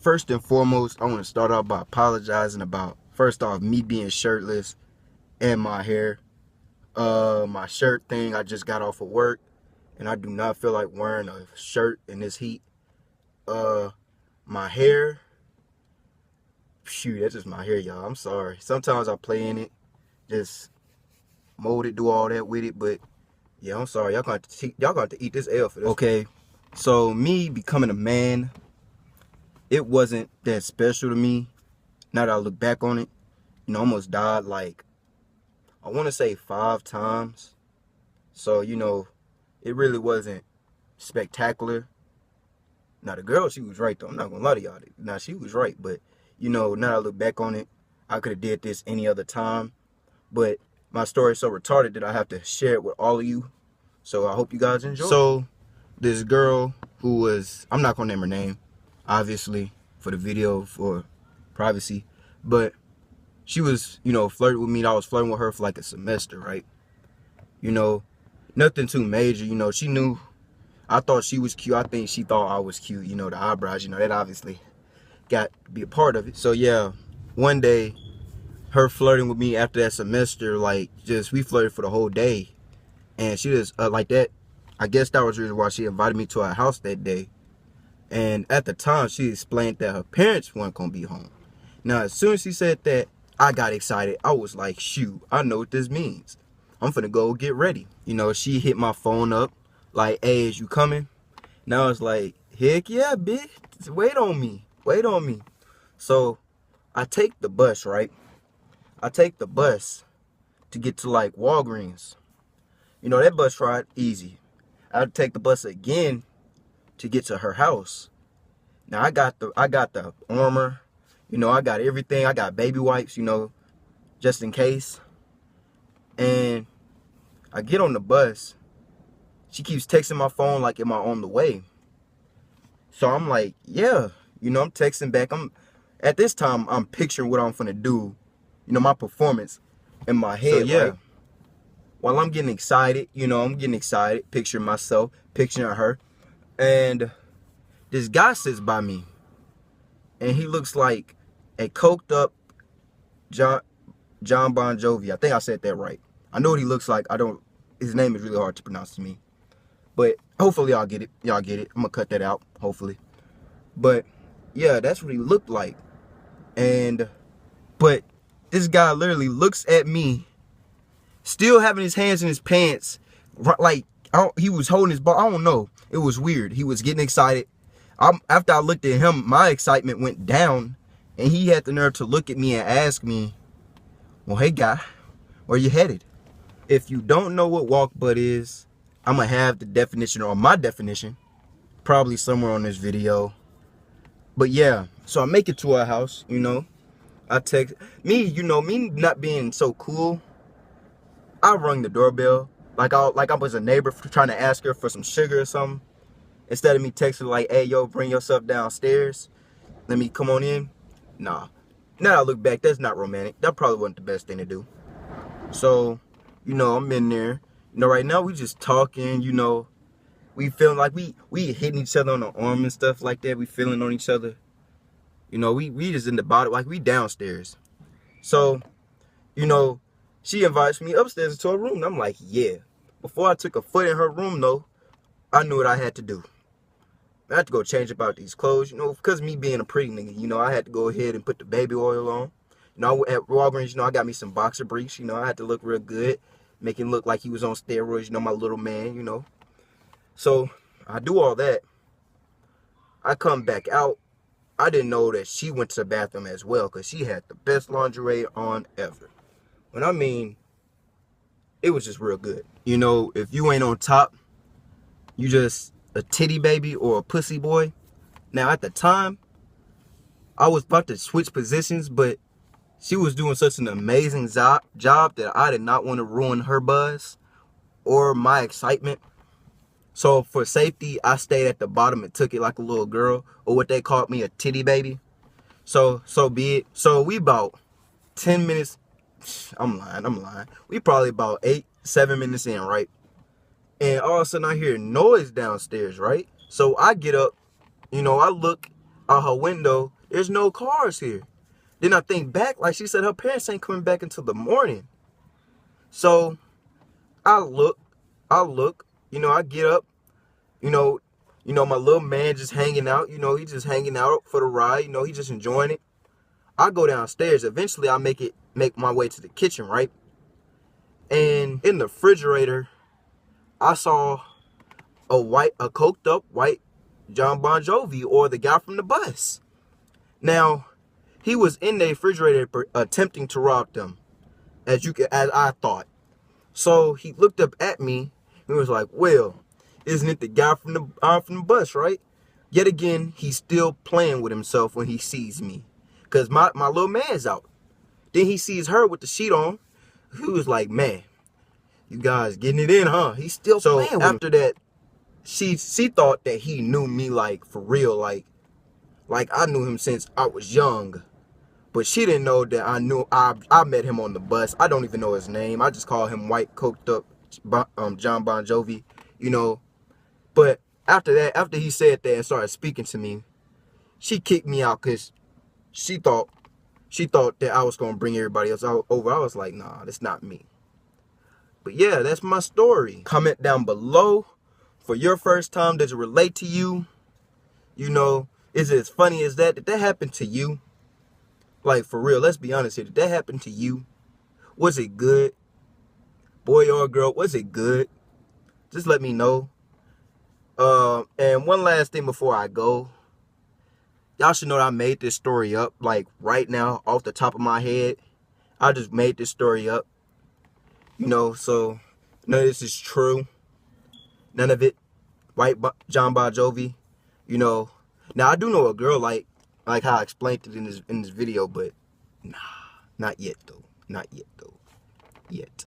first and foremost, I want to start off by apologizing about, first off, me being shirtless and my hair. My shirt thing, I just got off of work, and I do not feel like wearing a shirt in this heat. My hair, shoot, that's just my hair, y'all. I'm sorry. Sometimes I play in it, just mold it, do all that with it, but yeah, I'm sorry. Y'all got to eat this L for this. Okay, so me becoming a man, it wasn't that special to me. Now that I look back on it, I almost died like, I want to say 5 times. So, it really wasn't spectacular. Now, the girl, she was right, though. I'm not going to lie to y'all. Now, she was right. But, now that I look back on it, I could have did this any other time. But my story is so retarded that I have to share it with all of you. So, I hope you guys enjoy. So, this girl who was, I'm not going to name her name, obviously, for the video, for privacy. But she was, flirting with me. I was flirting with her for like a semester, right? Nothing too major. She knew I thought she was cute. I think she thought I was cute. The eyebrows, that obviously got to be a part of it. So, yeah, one day, her flirting with me after that semester, we flirted for the whole day. And she just, like that, I guess that was the reason why she invited me to her house that day. And at the time, she explained that her parents weren't going to be home. Now, as soon as she said that, I got excited. I was like, shoot, I know what this means. I'm finna go get ready. She hit my phone up, like, hey, is you coming? Now it's like, heck yeah, bitch. Wait on me. Wait on me. So, I take the bus, right? I take the bus to get to, like, Walgreens. That bus ride, easy. I take the bus again to get to her house. Now, I got the armor. I got everything. I got baby wipes, just in case. And I get on the bus. She keeps texting my phone like, am I on the way? So I'm like, yeah. I'm texting back. At this time, I'm picturing what I'm finna do. My performance in my head. So, yeah. Right? While I'm getting excited, picturing myself, picturing her. And this guy sits by me. And he looks like a coked up John Bon Jovi. I think I said that right. I know what he looks like. His name is really hard to pronounce to me. But hopefully y'all get it. Y'all get it. I'm going to cut that out, hopefully. But yeah, that's what he looked like. But this guy literally looks at me, still having his hands in his pants, like he was holding his ball. I don't know. It was weird. He was getting excited. After I looked at him, my excitement went down, and he had the nerve to look at me and ask me, well, hey, guy, where you headed? If you don't know what walk butt is, I'm going to have the definition, or my definition, probably somewhere on this video. But yeah, so I make it to our house, I text, me not being so cool, I rung the doorbell, like I was a neighbor trying to ask her for some sugar or something. Instead of me texting like, hey, yo, bring yourself downstairs. Let me come on in. Nah. Now I look back, that's not romantic. That probably wasn't the best thing to do. So, I'm in there. Right now we just talking, we feeling like we hitting each other on the arm and stuff like that. We feeling on each other. We just in the bottom, like we downstairs. So, she invites me upstairs into her room. And I'm like, yeah. Before I took a foot in her room, though, I knew what I had to do. I had to go change about these clothes, because me being a pretty nigga, I had to go ahead and put the baby oil on. At Walgreens, I got me some boxer briefs, I had to look real good, make him look like he was on steroids, my little man, So, I do all that. I come back out. I didn't know that she went to the bathroom as well, because she had the best lingerie on ever. When I mean, it was just real good. If you ain't on top, you just a titty baby or a pussy boy. Now, at the time, I was about to switch positions, but she was doing such an amazing job that I did not want to ruin her buzz or my excitement. So, for safety, I stayed at the bottom and took it like a little girl, or what they called me, a titty baby. So be it. So, we about 10 minutes. I'm lying. We probably about 7 minutes in, right? And all of a sudden, I hear noise downstairs, right? So I get up, I look out her window, There's no cars here. Then I think back, like she said, her parents ain't coming back until the morning. So I look, you know, I get up, you know, my little man just hanging out, you know, he just hanging out for the ride, you know, he just enjoying it. I go downstairs. Eventually I make my way to the kitchen, right? And in the refrigerator, I saw a coked up white John Bon Jovi, or the guy from the bus. Now, he was in the refrigerator attempting to rob them, as I thought. So he looked up at me and was like, "Well, isn't it the guy from the bus, right?" Yet again, he's still playing with himself when he sees me, cause my little man's out. Then he sees her with the sheet on. He was like, "Man, you guys getting it in, huh?" He's still playing with him. After that, she thought that he knew me, like, for real, like I knew him since I was young. But she didn't know that I met him on the bus. I don't even know his name. I just call him white coked up John Bon Jovi, you know. But after that, after he said that and started speaking to me, she kicked me out because she thought that I was gonna bring everybody else over. I was like, nah, that's not me. But yeah, that's my story. Comment down below for your first time. Does it relate to you? You know, is it as funny as that? Did that happen to you? Like, for real, let's be honest here. Did that happen to you? Was it good? Boy or girl, was it good? Just let me know. And one last thing before I go. Y'all should know that I made this story up, like, right now, off the top of my head. I just made this story up. You know, so none of this is true. None of it. John Bon Jovi. You know. Now, I do know a girl like how I explained it in this video, but nah, not yet though. Not yet though. Yet.